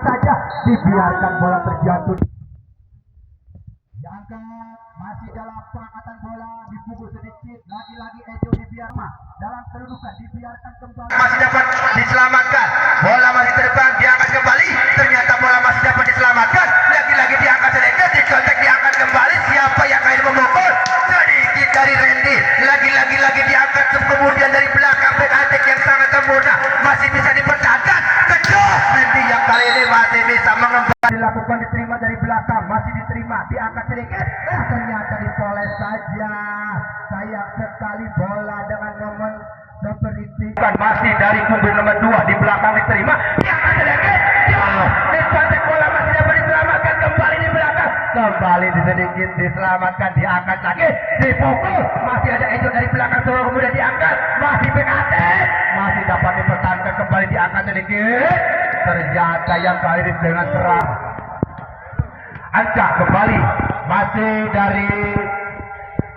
saja, dibiarkan bola terjatuh. Diangkat, masih dalam perangkatan bola, dipukul sedikit, lagi-lagi Ejo dibiarkan dalam kedudukan, dibiarkan kembali. Masih dapat diselamatkan, bola masih terbang, diangkat kembali, ternyata bola masih dapat diselamatkan, lagi-lagi diangkat sedikit, dicontek, diangkat kembali, siapa yang akan memukul? Sedikit dari Randy, lagi-lagi diangkat, kemudian dari belakang back attack yang sangat sempurna, masih bisa dipertahankan, kecil Randy yang kali ini masih bisa mengembang, dilakukan, diterima dari belakang, masih diterima, diangkat sedikit, ternyata dipoles saja. Sayang sekali bola dengan momen seperti itu. Masih dari punggung nomor 2 di belakang diterima, diangkat sedikit, dicontek, bola masih dapat diselamatkan, kembali di belakang, kembali sedikit diselamatkan, diangkat lagi, dipukul, masih ada Ejo dari belakang, kemudian diangkat, masih PKT, masih dapat dipertahankan, kembali diangkat sedikit, ternyata yang kali ini dengan serang. Ancak kembali, masih dari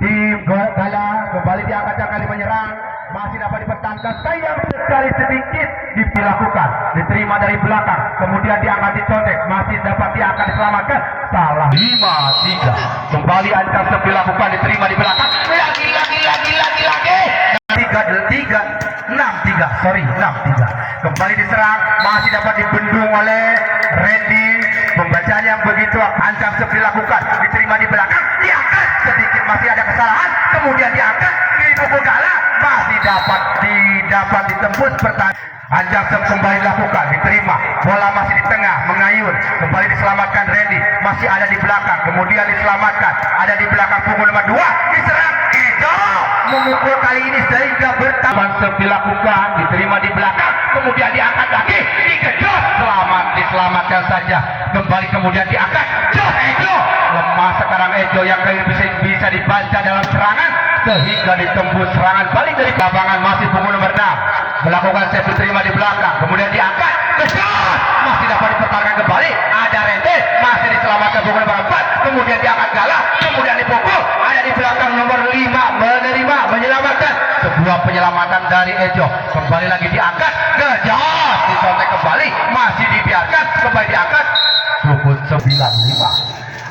tim Gala, kembali diangkat kali menyerang, masih dapat dipertahankan, sayang sekali sedikit dilakukan, diterima dari belakang, kemudian diangkat, dicontek, masih dapat diangkat, diselamatkan, salah. 5-3, kembali Ancak dilakukan, diterima di belakang, lagi 6-3, kembali diserang, masih dapat dibendung oleh Randy, pembacaan yang begitu Ancak dilakukan, diterima di belakang, diangkat sedikit, masih ada kesalahan, kemudian diangkat, dipukul Gala, masih dapat ditembus pertahanan. Ancak kembali dilakukan, diterima, bola masih di tengah, mengayun, kembali diselamatkan Randy, masih ada di belakang, kemudian diselamatkan, ada di belakang punggung nomor 2, diserang, itu memukul kali ini sehingga bertambah. Dilakukan, diterima di belakang, kemudian diangkat lagi, dikejut, diselamatkan saja, kembali kemudian diangkat, jos Ejo, lemah sekarang Ejo yang bisa dibaca dalam serangan, sehingga ditembus serangan balik dari lapangan, masih punggung nomor 6, melakukan save, diterima di belakang, kemudian diangkat, kejut, masih dapat dipertahankan kembali, ada Rente, masih diselamatkan punggung nomor 4, kemudian diangkat Gala, kemudian dipukul, ada di belakang nomor 5, menerima, menyelamatkan, sebuah penyelamatan dari Ejo, kembali lagi diangkat, kejut, dicontek kembali, masih dibiarkan, kembali diangkat, cukup 9-5.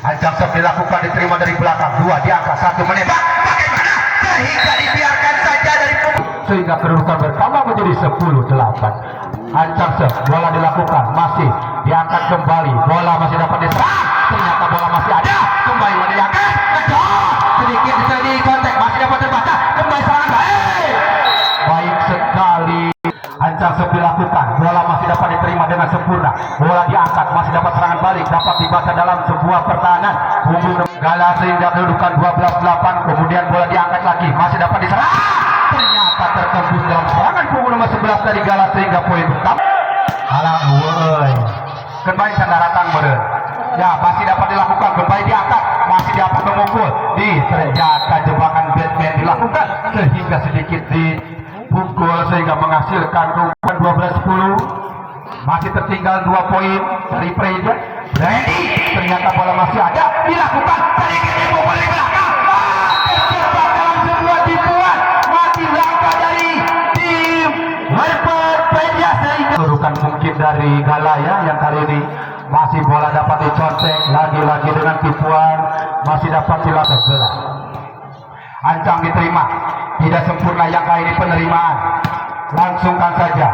Ancak dilakukan, diterima dari belakang, 2 diangkat, 1 menembak, bagaimana? Sehingga dibiarkan saja dari punggung, sehingga kedudukan bertambah menjadi 10-8. Ancak bola dilakukan, masih diangkat kembali, bola masih dapat diserang, ternyata bola masih ada, kembali diangkat, sedikit bisa dikontek, masih dapat terbaca, kembali serangan baik sekali. Ancak dilakukan, bola masih dapat diterima dengan sempurna, bola diangkat, masih dapat serangan balik, dapat dibaca dalam sebuah pertahanan punggung Gala, sehingga kedudukan 12-8, kemudian bola diangkat lagi, masih dapat diserang, ternyata tertembus dalam serangan punggung nomor 11 dari Gala, sehingga poin pertama. Alang woi, kembali sandaratan meren, ya masih dapat dilakukan, kembali diangkat, masih dapat memukul, ternyata jebakan Batman dilakukan, sehingga sedikit dipukul, sehingga menghasilkan keunggulan 12-10. Masih tertinggal 2 poin dari Preda. Randy, ternyata bola masih ada, dilakukan, sedikit dipukul di belakang, terjebak dalam sebuah tipuan, mati langkah dari tim Harper Preda, sehingga kedudukan mungkin dari Gala ya, yang kali ini masih bola dapat dicontek, lagi-lagi dengan tipuan, masih dapat dilakukan. Ancang diterima, tidak sempurna yang kali ini penerimaan, langsungkan saja,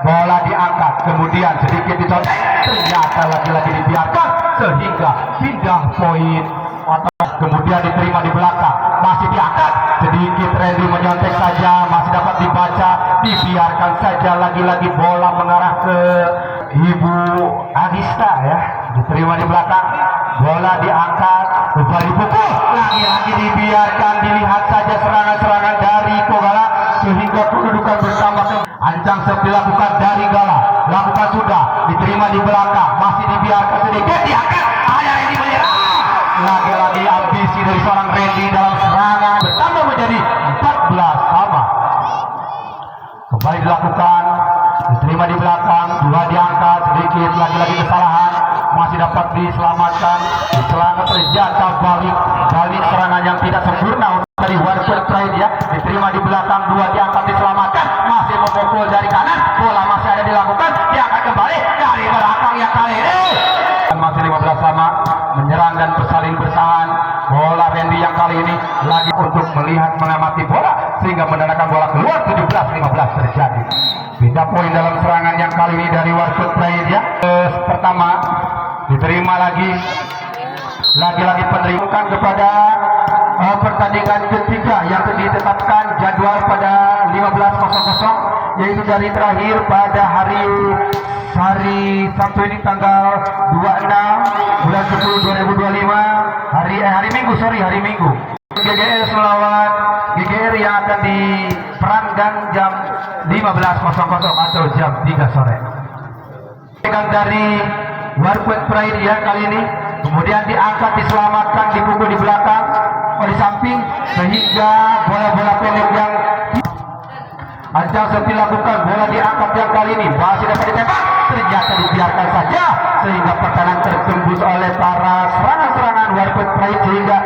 bola diangkat, kemudian sedikit dicontek, ternyata lagi-lagi dibiarkan, sehingga pindah poin, kemudian diterima di belakang, masih diangkat, sedikit Randy menyontek saja, masih dapat dibaca, dibiarkan saja, lagi-lagi bola mengarah ke Ibu Anista ya, diterima di belakang, bola diangkat, kembali dipukul, lagi-lagi dibiarkan, dilihat saja serangan-serangan dari Kogala, sehingga kedudukan bertambah. Ancang dilakukan dari Gala, lakukan sudah, diterima di belakang, masih dibiarkan sedikit, diangkat, ada Randy menyerang, lagi-lagi ambisi dari seorang Randy dalam serangan, bertambah menjadi 14 sama. Kembali dilakukan, diterima di belakang, 2 diangkat, sedikit, lagi-lagi kesalahan, masih dapat diselamatkan, diselamatkan, terjatuh balik serangan yang tidak sempurna dari Warfare Pride ya, diterima di belakang, 2 diangkat, diselamatkan, masih memukul dari kanan, bola masih ada dilakukan, diangkat kembali dari belakang yang kali ini lagi untuk melihat mengamati bola sehingga menandakan bola keluar. 17-15 terjadi. Beda poin dalam serangan yang kali ini dari Warkop Pride ya. Pertama diterima lagi-lagi penerimaan kepada pertandingan ketiga yang ditetapkan jadwal pada 15.00 yaitu dari terakhir pada hari Sabtu ini tanggal 26 bulan 10 2025 hari Minggu. GGS melawan GGR yang akan diperangkan jam 15.00 atau jam 3 sore. Dari Warkop Pride ya kali ini kemudian diangkat, diselamatkan, dipukul di belakang, di samping sehingga bola-bola pendek yang ancang seperti lakukan, bola diangkat yang kali ini masih dapat ditembak, ternyata dibiarkan saja sehingga pertahanan tertembus oleh para serangan-serangan Warkop Pride sehingga